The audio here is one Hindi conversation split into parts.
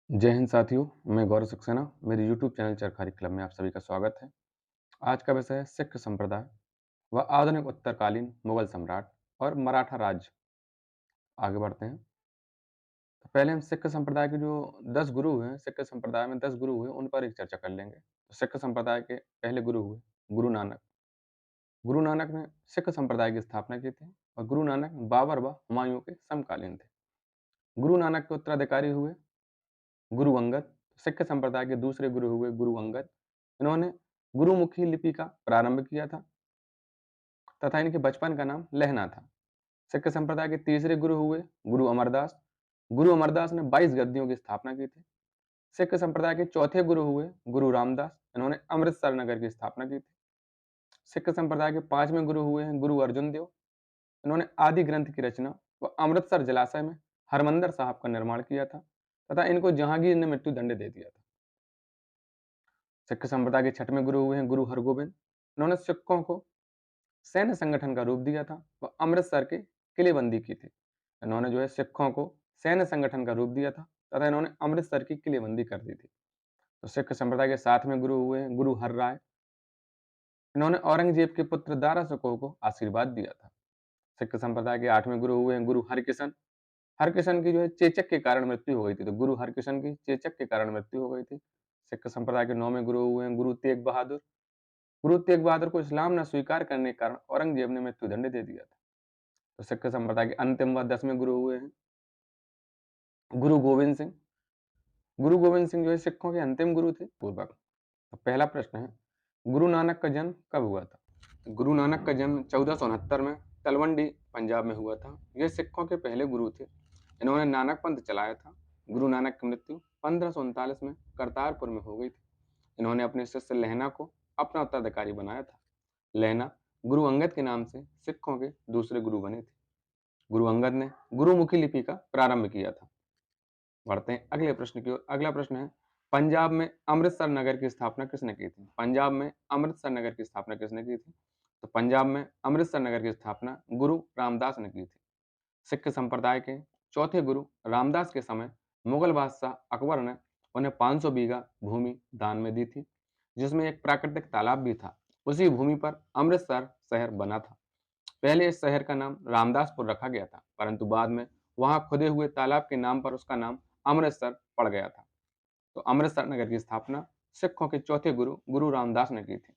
जय हिंद साथियों, मैं गौरव सक्सेना। मेरे यूट्यूब चैनल चरखारी क्लब में आप सभी का स्वागत है। आज का विषय है सिख संप्रदाय व आधुनिक उत्तरकालीन मुगल सम्राट और मराठा राज्य। आगे बढ़ते हैं। तो पहले हम सिख संप्रदाय के जो 10 गुरु हैं, सिख संप्रदाय में 10 गुरु हुए, उन पर एक चर्चा कर लेंगे। तो सिख संप्रदाय के पहले गुरु हुए गुरु नानक। गुरु नानक ने सिख संप्रदाय की स्थापना की थी और गुरु नानक बाबर व हुमायूं के समकालीन थे। गुरु नानक के उत्तराधिकारी हुए गुरु अंगद। सिख संप्रदाय के दूसरे गुरु हुए गुरु अंगद। इन्होंने गुरुमुखी लिपि का प्रारंभ किया था तथा इनके बचपन का नाम लहना था। सिख संप्रदाय के तीसरे गुरु हुए गुरु अमरदास। गुरु अमरदास ने 22 गद्दियों की स्थापना की थी। सिख संप्रदाय के चौथे गुरु हुए गुरु रामदास। इन्होंने अमृतसर नगर की स्थापना की थी। सिख संप्रदाय के पांचवें गुरु हुए हैं गुरु अर्जुन देव। इन्होंने आदि ग्रंथ की रचना व अमृतसर जलाशय में हरमंदर साहब का निर्माण किया था तथा इनको जहांगीर ने मृत्यु दंड दे दिया था। सिख संप्रदाय के छठवें गुरु हुए हैं गुरु हरगोबिंद। इन्होंने सिखों को सैन्य संगठन का रूप दिया था व अमृतसर के किलेबंदी की थी। इन्होंने जो है सिखों को सैन्य संगठन का रूप दिया था तथा इन्होंने अमृतसर की किलेबंदी कर दी थी। तो सिख संप्रदाय के सातवें गुरु हुए हैं गुरु हर राय। इन्होंने औरंगजेब के पुत्र दारा शिकोह को आशीर्वाद दिया था। सिख संप्रदाय के आठवें गुरु हुए हैं गुरु हरकिशन। हरकिशन की जो है चेचक के कारण मृत्यु हो गई थी, तो गुरु हरकिशन की चेचक के कारण मृत्यु हो गई थी। सिख संप्रदाय के नौवें गुरु हुए हैं गुरु तेग बहादुर। गुरु तेग बहादुर को इस्लाम न स्वीकार करने के कारण औरंगजेब ने मृत्यु दंड दे दिया था। तो सिख संप्रदाय के अंतिम व 10वें गुरु हुए हैं गुरु गोविंद सिंह। गुरु गोविंद सिंह जो है सिखों के अंतिम गुरु थे पूर्वक। तो पहला प्रश्न है, गुरु नानक का जन्म कब हुआ था? गुरु नानक का जन्म 1469 में तलवंडी पंजाब में हुआ था। ये सिखों के पहले गुरु थे। इन्होंने नानक पंथ चलाया था। गुरु नानक की मृत्यु 1539 में करतारपुर में हो गई थी। इन्होंने अपने शिष्य लहना को अपना उत्तराधिकारी बनाया था। लहना गुरु अंगद के नाम से सिखों के दूसरे गुरु बने थे। गुरु अंगद ने गुरुमुखी लिपि का प्रारंभ किया था। बढ़ते हैं अगले प्रश्न की ओर। अगला प्रश्न है, पंजाब में अमृतसर नगर की स्थापना किसने की थी? पंजाब में अमृतसर नगर की स्थापना किसने की थी? तो पंजाब में अमृतसर नगर की स्थापना गुरु रामदास ने की थी। सिख संप्रदाय के चौथे गुरु रामदास के समय मुगल बादशाह अकबर ने उन्हें 500 बीघा भूमि दान में दी थी, जिसमें एक प्राकृतिक तालाब भी था। उसी भूमि पर अमृतसर शहर बना था। पहले इस शहर का नाम रामदासपुर रखा गया था, परंतु बाद में वहां खुदे हुए तालाब के नाम पर उसका नाम अमृतसर पड़ गया था। तो अमृतसर नगर की स्थापना सिखों के चौथे गुरु गुरु रामदास ने की थी।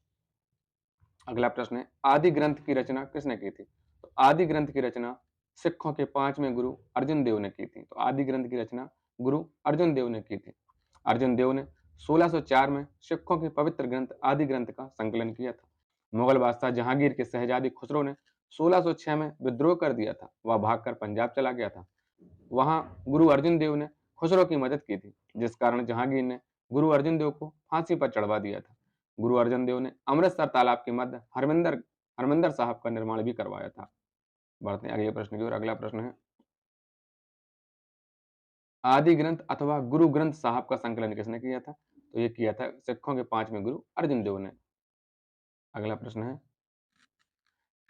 अगला प्रश्न है, आदि ग्रंथ की रचना किसने की थी? तो आदि ग्रंथ की रचना सिखों के पांचवें गुरु अर्जुन देव ने की थी। तो आदि ग्रंथ की रचना गुरु अर्जुन देव ने की थी। अर्जुन देव ने 1604 में सिखों के पवित्र ग्रंथ आदि ग्रंथ का संकलन किया था। मुगल बादशाह जहांगीर के शहजादी खुसरो ने 1606 में विद्रोह कर दिया था। वह भागकर पंजाब चला गया था। वहां गुरु अर्जुन देव ने खुसरो की मदद की थी, जिस कारण जहांगीर ने गुरु अर्जुन देव को फांसी पर चढ़वा दिया था। गुरु अर्जुन देव ने अमृतसर तालाब के मध्य हरमिंदर हरमिंदर साहब का निर्माण भी करवाया था। बढ़ते हैं अगले प्रश्न की ओर। अगला प्रश्न है, आदि ग्रंथ अथवा गुरु ग्रंथ साहब का संकलन किसने किया था? तो ये किया था सिखों के पांचवें गुरु अर्जुन देव ने। अगला प्रश्न है,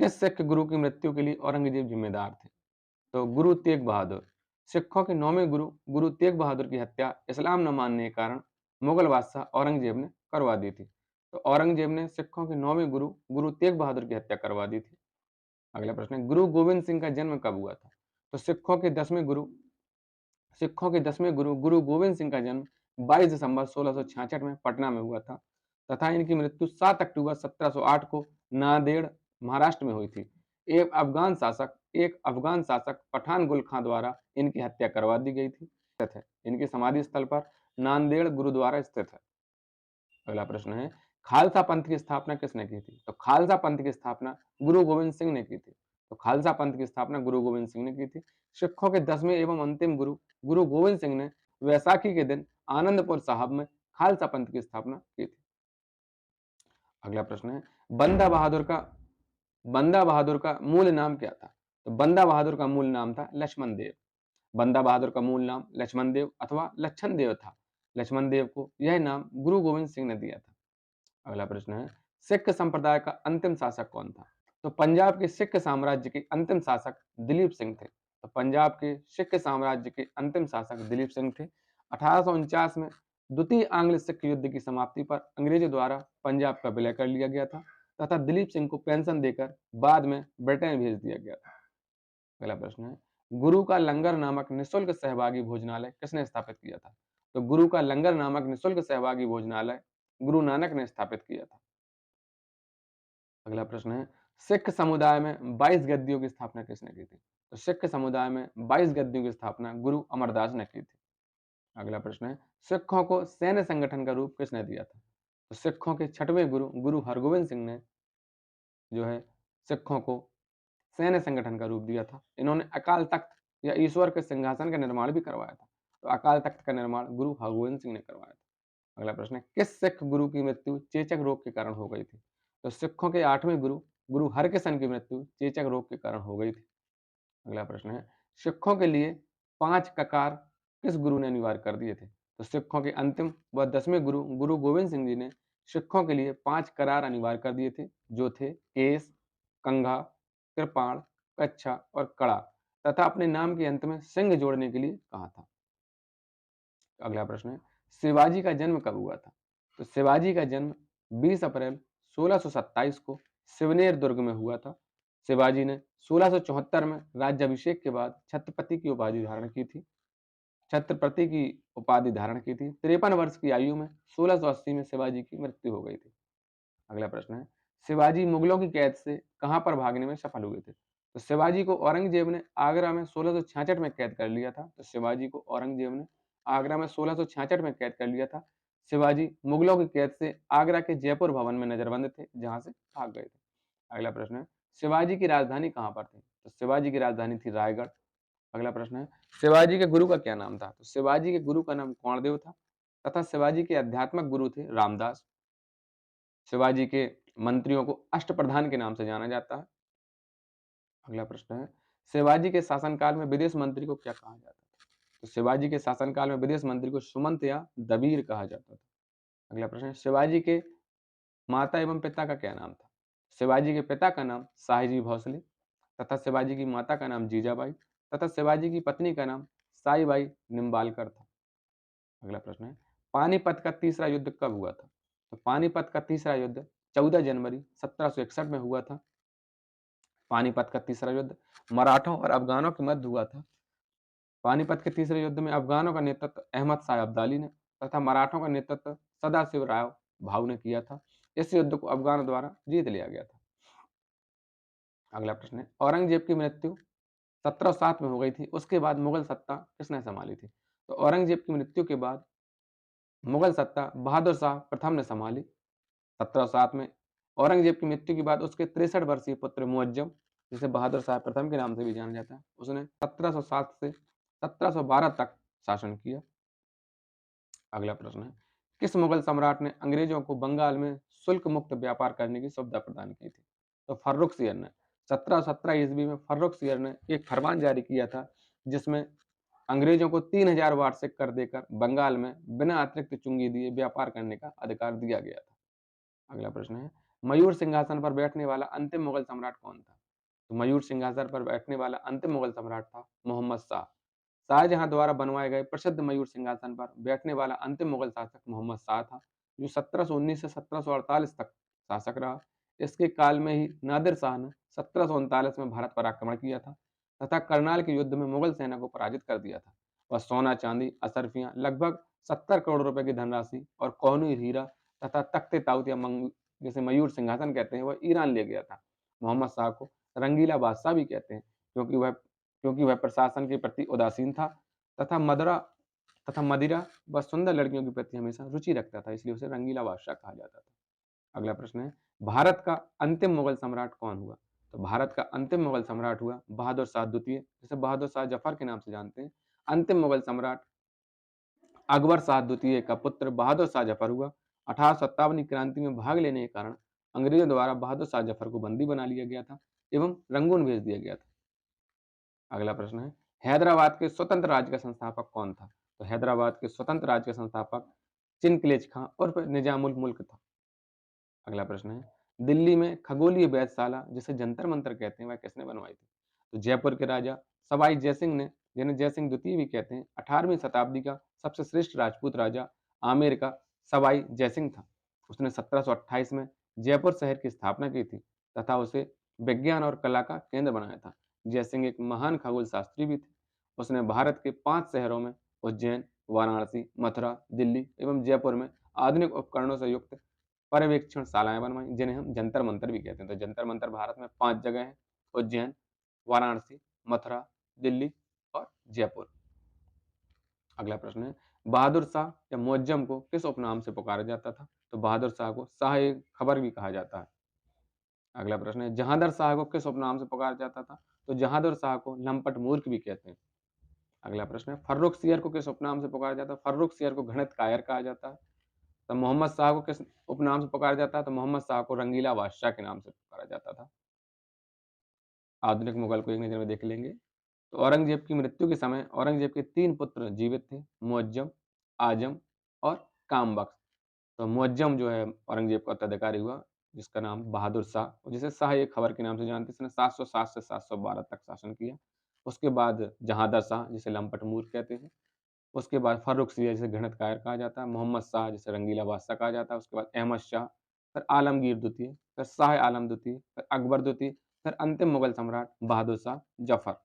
किस सिख गुरु की मृत्यु के लिए औरंगजेब जिम्मेदार थे? तो गुरु तेग बहादुर। सिखों के नौवें गुरु गुरु तेग बहादुर की हत्या इस्लाम न मानने के कारण मुगल बादशाह औरंगजेब ने करवा दी थी। तो औरंगजेब ने सिखों के नौवें गुरु गुरु तेग बहादुर की हत्या करवा दी थी। अगला प्रश्न है, गुरु गोविंद सिंह का जन्म कब हुआ था? तो सिखों के 10वें गुरु गुरु गोविंद सिंह का जन्म 22 दिसंबर 1666 में पटना में हुआ था तथा इनकी मृत्यु 7 अक्टूबर 1708 को नांदेड़ महाराष्ट्र में हुई थी। एक अफगान शासक पठान गुल खां द्वारा इनकी हत्या करवा दी गई थी। इनकी समाधि स्थल पर नांदेड़ गुरुद्वारा स्थित है। अगला प्रश्न है, खालसा पंथ की स्थापना किसने की थी? तो खालसा पंथ की स्थापना गुरु गोविंद सिंह ने की थी। तो खालसा पंथ की स्थापना गुरु गोविंद सिंह ने की थी। सिखों के 10वें एवं अंतिम गुरु गुरु गोविंद सिंह ने वैसाखी के दिन आनंदपुर साहब में खालसा पंथ की स्थापना की थी। अगला प्रश्न है, बंदा बहादुर का मूल नाम क्या था? तो बंदा बहादुर का मूल नाम था लक्ष्मण देव। बंदा बहादुर का मूल नाम लक्ष्मण देव अथवा लक्षण देव था। लक्ष्मण देव को यह नाम गुरु गोविंद सिंह ने दिया था। अगला प्रश्न है, सिख संप्रदाय का अंतिम शासक कौन था? तो पंजाब के सिख साम्राज्य के अंतिम शासक दिलीप सिंह थे। तो पंजाब के सिख साम्राज्य के अंतिम शासक दिलीप सिंह थे। 1849 में द्वितीय आंग्ल सिख युद्ध की समाप्ति पर अंग्रेजों द्वारा पंजाब का विलय कर लिया गया था तथा दिलीप सिंह को पेंशन देकर बाद में ब्रिटेन भेज दिया गया था। अगला प्रश्न है, गुरु का लंगर नामक निःशुल्क सहभागी भोजनालय किसने स्थापित किया था? तो गुरु का लंगर नामक निःशुल्क सहभागी भोजनालय गुरु नानक ने स्थापित किया था। अगला प्रश्न है, सिख समुदाय में 22 गद्दियों की स्थापना किसने की थी? तो सिख समुदाय में 22 गद्दियों की स्थापना गुरु अमरदास ने की थी। अगला प्रश्न है, सिखों को सैन्य संगठन का रूप किसने दिया था? तो सिखों के छठवें गुरु गुरु हरगोविंद सिंह ने जो है सिखों को सैन्य संगठन का रूप दिया था। इन्होंने अकाल तख्त या ईश्वर के सिंहासन का निर्माण भी करवाया था। तो अकाल तख्त का निर्माण गुरु हरगोविंद सिंह ने करवाया था। अगला प्रश्न है, किस सिख गुरु की मृत्यु चेचक रोग के कारण हो गई थी? तो सिखों के 8वें गुरु गुरु हरकिशन की मृत्यु चेचक रोग के कारण हो गई थी। अगला प्रश्न है, सिखों के लिए 5 ककार किस गुरु ने अनिवार्य कर दिए थे? तो सिखों के अंतिम व 10वें गुरु गुरु गोविंद सिंह जी ने सिखों के लिए 5 करार अनिवार्य कर दिए थे, जो थे केस, कंघा, कृपाण, कच्छा और कड़ा, तथा अपने नाम के अंत में सिंह जोड़ने के लिए कहा था। अगला प्रश्न है, शिवाजी का जन्म कब हुआ था? तो शिवाजी का जन्म 20 अप्रैल 1627 को सिवनेर दुर्ग में हुआ था। शिवाजी ने 1674 में राज्याभिषेक के बाद छत्रपति की उपाधि धारण की थी। 53 वर्ष की आयु में 1680 में शिवाजी की मृत्यु हो गई थी। अगला प्रश्न है, शिवाजी मुगलों की कैद से कहां पर भागने में सफल हुए थे? तो शिवाजी को औरंगजेब ने आगरा में 1666 में कैद कर लिया था। तो शिवाजी को औरंगजेब ने आगरा में 1666 में कैद कर लिया था। शिवाजी मुगलों की कैद से आगरा के जयपुर भवन में नजरबंद थे, जहां से भाग गए थे। अगला प्रश्न है, शिवाजी की राजधानी कहां पर थी? तो शिवाजी की राजधानी थी रायगढ़। अगला प्रश्न है, शिवाजी के गुरु का क्या नाम था? तो शिवाजी के गुरु का नाम कौणदेव था तथा शिवाजी के आध्यात्मिक गुरु थे रामदास। शिवाजी के मंत्रियों को अष्टप्रधान के नाम से जाना जाता है। अगला प्रश्न है, शिवाजी के शासनकाल में विदेश मंत्री को क्या कहा जाता था? तो शिवाजी के शासनकाल में विदेश मंत्री को सुमंत या दबीर कहा जाता था। अगला प्रश्न है, शिवाजी के माता एवं पिता का क्या नाम था? शिवाजी के पिता का नाम शाहजी भोसले तथा शिवाजी की माता का नाम जीजाबाई तथा शिवाजी की पत्नी का नाम साईबाई निम्बालकर था। अगला प्रश्न है, पानीपत का तीसरा युद्ध कब हुआ था? तो पानीपत का तीसरा युद्ध 14 जनवरी 1761 में हुआ था। पानीपत का तीसरा युद्ध मराठों और अफगानों के मध्य हुआ था। पानीपत के तीसरे युद्ध में अफगानों का नेतृत्व अहमद शाह अब्दाली ने तथा मराठों का नेतृत्व सदाशिव राव भाऊ ने किया था। इस युद्ध को अफगानों द्वारा जीत लिया गया था। अगला प्रश्न है, औरंगजेब की मृत्यु 1707 में हो गई थी। उसके बाद मुगल सत्ता किसने संभाली थी? तो औरंगजेब की मृत्यु के बाद मुगल सत्ता बहादुर शाह प्रथम ने संभाली। 1707 में औरंगजेब की मृत्यु के बाद उसके 63 वर्षीय पुत्र मुअज्जम, जिसे बहादुर शाह प्रथम के नाम से भी जाना जाता है, उसने 1707 से 1712 तक शासन किया। अगला प्रश्न है, किस मुगल सम्राट ने अंग्रेजों को बंगाल में शुल्क मुक्त व्यापार करने की सुविधा प्रदान की थी? तो फर्रुखसियर ने 1717 ईस्वी में फर्रुखसियर ने एक फरमान जारी किया था, जिसमें अंग्रेजों को 3000 वार्षिक कर देकर बंगाल में बिना अतिरिक्त चुंगी दिए व्यापार करने का अधिकार दिया गया था। अगला प्रश्न है, मयूर सिंहासन पर बैठने वाला अंतिम मुगल सम्राट कौन था? तो मयूर सिंहासन पर बैठने वाला अंतिम मुगल सम्राट था मोहम्मद शाह। शाहजहां द्वारा बनवाए गए प्रसिद्ध मयूर सिंहासन पर बैठने वाला अंतिम मुगल शासक मोहम्मद शाह था, जो 1719 से 1748 तक शासक रहा। इसके काल में ही नादिर शाह ने 1739 में भारत पर आक्रमण किया था तथा करनाल के युद्ध में मुगल सेना को पराजित कर दिया था। वह सोना चांदी अशर्फियां लगभग 70 करोड़ रुपए की धनराशि और कोहिनूर हीरा तथा तख्ते ताऊत या जैसे मयूर सिंहासन कहते हैं, वह ईरान ले गया था। मोहम्मद शाह को रंगीला बादशाह भी कहते हैं, क्योंकि वह प्रशासन के प्रति उदासीन था तथा मदिरा व सुंदर लड़कियों के प्रति हमेशा रुचि रखता था, इसलिए उसे रंगीला बादशाह कहा जाता था। अगला प्रश्न है, भारत का अंतिम मुगल सम्राट कौन हुआ? तो भारत का अंतिम मुगल सम्राट हुआ बहादुर शाह द्वितीय, जिसे बहादुर शाह जफर के नाम से जानते हैं। अंतिम मुगल सम्राट अकबर शाह द्वितीय का पुत्र बहादुर शाह जफर हुआ। 1857 की क्रांति में भाग लेने के कारण अंग्रेजों द्वारा बहादुर शाह जफर को बंदी बना लिया गया था एवं रंगून भेज दिया गया था। अगला प्रश्न है, हैदराबाद के स्वतंत्र राज्य का संस्थापक कौन था? तो हैदराबाद के स्वतंत्र राज्य का संस्थापक चिनकलेज खां उर्फ निजामुल मुल्क था। अगला प्रश्न है, दिल्ली में खगोलीय वेधशाला जिसे जंतर मंतर कहते हैं, वह किसने बनवाई थी? तो जयपुर के राजा सवाई जयसिंह ने जिन्हें जयसिंह द्वितीय भी कहते हैं, 18वीं शताब्दी का सबसे श्रेष्ठ राजपूत राजा आमेर का सवाई जयसिंह था। उसने 1728 में जयपुर शहर की स्थापना की थी तथा उसे विज्ञान और कला का केंद्र बनाया था। जयसिंह एक महान खगोल शास्त्री भी थे। उसने भारत के 5 शहरों में उज्जैन, वाराणसी, मथुरा, दिल्ली एवं जयपुर में आधुनिक उपकरणों से युक्त पर्यवेक्षण शालाएं बनवाई, जिन्हें हम जंतर मंतर भी कहते हैं। तो जंतर मंतर भारत में 5 जगह है: उज्जैन, वाराणसी, मथुरा, दिल्ली और जयपुर। अगला प्रश्न है, बहादुर शाह या मुअज्जम को किस उपनाम से पुकारा जाता था? तो बहादुर शाह को शाह खबर भी कहा जाता है। अगला प्रश्न है, जहांदर शाह को किस उपनाम से पुकारा जाता था? तो जहांदर शाह को लंपट मूर्ख भी कहते हैं। अगला प्रश्न है, फर्रुख सियर को किस उपनाम से पुकारा जाता है? फर्रुख सियर को घृणित कायर कहा जाता है। तो मोहम्मद शाह को किस उपनाम से पुकारा जाता है? तो मोहम्मद शाह को रंगीला बादशाह के नाम से पुकारा जाता था। आधुनिक मुगल को एक नज़र में देख लेंगे। तो औरंगजेब की मृत्यु के समय औरंगजेब के 3 पुत्र जीवित थे: मुअज्जम, आजम और कामबख्श। तो मुअज्जम जो है औरंगजेब का उत्तराधिकारी हुआ, जिसका नाम बहादुर शाह, जिसे शाह-ए-खबर के नाम से जानते हैं। इसने 707 से 712 तक शासन किया। उसके बाद जहांदर शाह, जिसे लंपट मूर्ख कहते हैं। उसके बाद फर्रुख सिंह, जिसे घृणित कायर कहा जाता है। मोहम्मद शाह, जिसे रंगीला बादशाह कहा जाता है। उसके बाद अहमद शाह, फिर आलमगीर द्वितीय, फिर शाह आलम द्वितीय, फिर अकबर द्वितीय, फिर अंतिम मुगल सम्राट बहादुर शाह जफर।